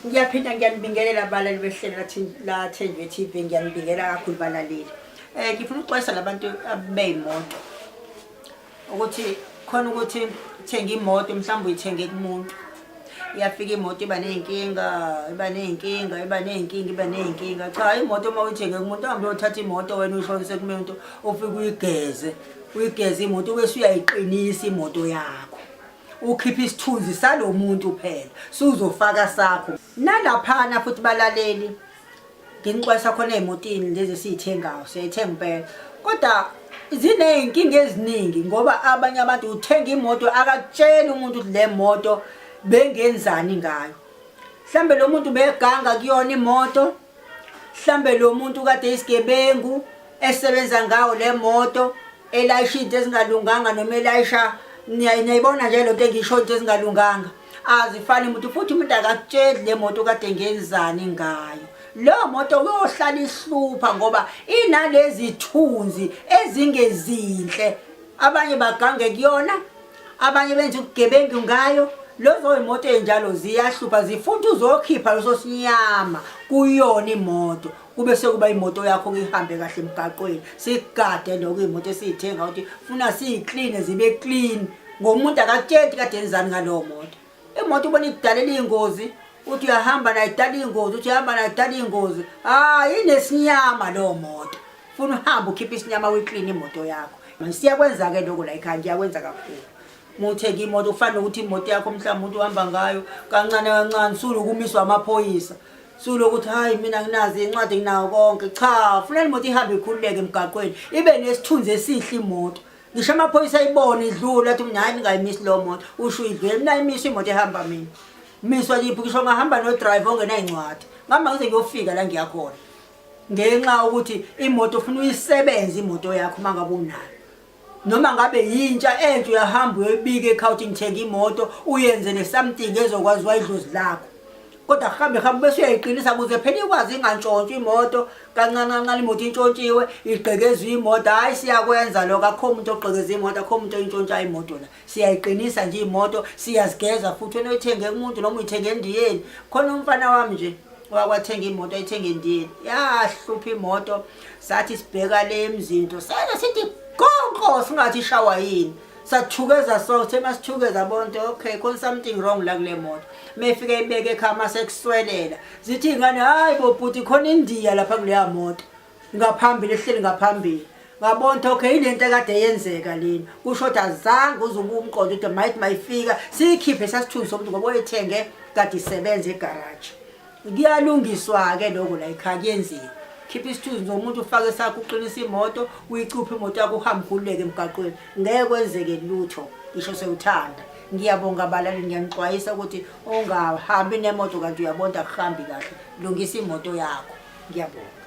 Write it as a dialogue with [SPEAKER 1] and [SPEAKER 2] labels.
[SPEAKER 1] Ngiyaphinda ngiyanibingelela abalali behlelo la-Thenjwe TV, ngiyanibingelela kakhulu balaleli. Ngifuna ukuxwayisa labantu bey'moto ukuthi khona ukuthi uthenga imoto mhlawumbe uyithenge kumuntu, iyafika imoto iba ney'nkinga. Cha, imoto uma uyithenge kumuntu uhambe uyothatha imoto wena uyishonise kumuntu ufike uyigeze imoto bese uyayiqinisa imoto yakho, ukhipha isithunzi salo muntu phela suzofaka sakho. Nalaphana futhi balaleli nginixwayisa khona ey'motini lezi esiy'thengayo, siyayithenga impela kodwa ziney'nkinga eziningi ngoba abanye abantu uthenga imoto akakutsheli umuntu ukuthi le moto bengenzani ngayo. Mhlambe lo muntu beganga kuyona imoto, mhlambe lo muntu kade isigebengu esebenza ngawo le moto elayisha into ezingalunganga noma elayisha niyayibona nje lento engisho into ezingalunganga. Azifani umuntu futhi umuntu akakutsheli le moto kade ngenzani ngayo. Lo moto uyohlala ihlupha ngoba inalezi thunzi ezingezinhle, abanye bagange kuyona, abanye benza ubugebengu ngayo. Lozo imoto enjalo ziyahlupha, zifuna uzokhipha leso sinyama kuyona imoto kube sekuba imoto yakho ihambe kahle emgaqweni. Sigade lokho imoto esiyithenga ukuthi funa siyiclean zibe clean ngomuntu akakutsheli kade enzani ngalowo moto. Imoto ubona ikudalela ingozi uthi uyahamba nayo idala ingozi, uthi uhamba nayo idala ingozi. Inesinyama lo moto, funa uhambe ukhipha isinyama uyiclean imoto yakho. Siyakwenza ke lokho la ekhaya, ngiyakwenza kakhulu. Muthenge imoto kufanele ukuthi imoto yakho mhlawumbe umuntu uhamba ngayo kancane sulu kumiswa amaphoyisa, sulu ukuthi hayi mina nginazi incwadi nginawo konke. Cha, funeka imoto ihambe ikhululeke emgaqweni, ibe nesithunzi esihle imoto. Ngisho amaphoyisa ayibone idlula athi hayi ningayimisi lo moto, usho idlule. Mina imisi imoto ehamba mina miswa yiphi, ngisho ngahamba no-driver ongenayincwadi ngihamba ngize ngiyofika la ngiyakhona, ngenxa ukuthi imoto ufuna uyisebenze imoto yakho uma ngabe unayo. Noma ngabe yintsha entsha uyahamba uyibika ekhaya uthi ngithenga imoto uyenze ne-something ezokwaziwa idlozi lakho, kodwa hambe bese uyayiqinisa ukuze phela ikwazi ingantshontshwa imoto kancane imoto intshontshiwe igqekezwe imoto. Hayi, siyakwenza lokho, akho umuntu ogqekeza imoto, akho umuntu oyintshontshayo imoto la. Siyayiqinisa nje imoto, siyazigeza futhi. Wena uyithenge kumuntu noma uyithenge endiyeni. Khona umfana wami nje wakwathenga imoto, ayithenga endiyeni, yahlupha imoto. Sathi sibheka le emzinto sithi konko singathi ishawa yini, sathukeza sonke. Masithukeza bonke, okay khona something wrong la kule moto. Mefike ibeke ekhaya masekuswelela zithi ingane, hayi bobhuti khona indiya lapha kuleya moto ngaphambili, ehleli ngaphambili. Ngabona okay ilento ekade yenzeka lena, kushoda azange uzubumqondo ukuthi mayifika siyikhiphe sasithunzi somuntu ngoba uyithenge kade isebenza egarage. Kuyalungiswa ke lokho la ekhaya, kuyenziwa. Khipha isithunzi nomuntu ufake sakho, uqinisa imoto, uyicuphe imoto yakho uhambe ukhululeke emgaqweni, ngeke kwenzeke lutho ngisho sewuthanda. Ngiyabonga abalali, ngiyanixwayisa ukuthi ungahambi nemoto kanti uyabona akuhambi kahle. Lungisa imoto yakho. Ngiyabonga.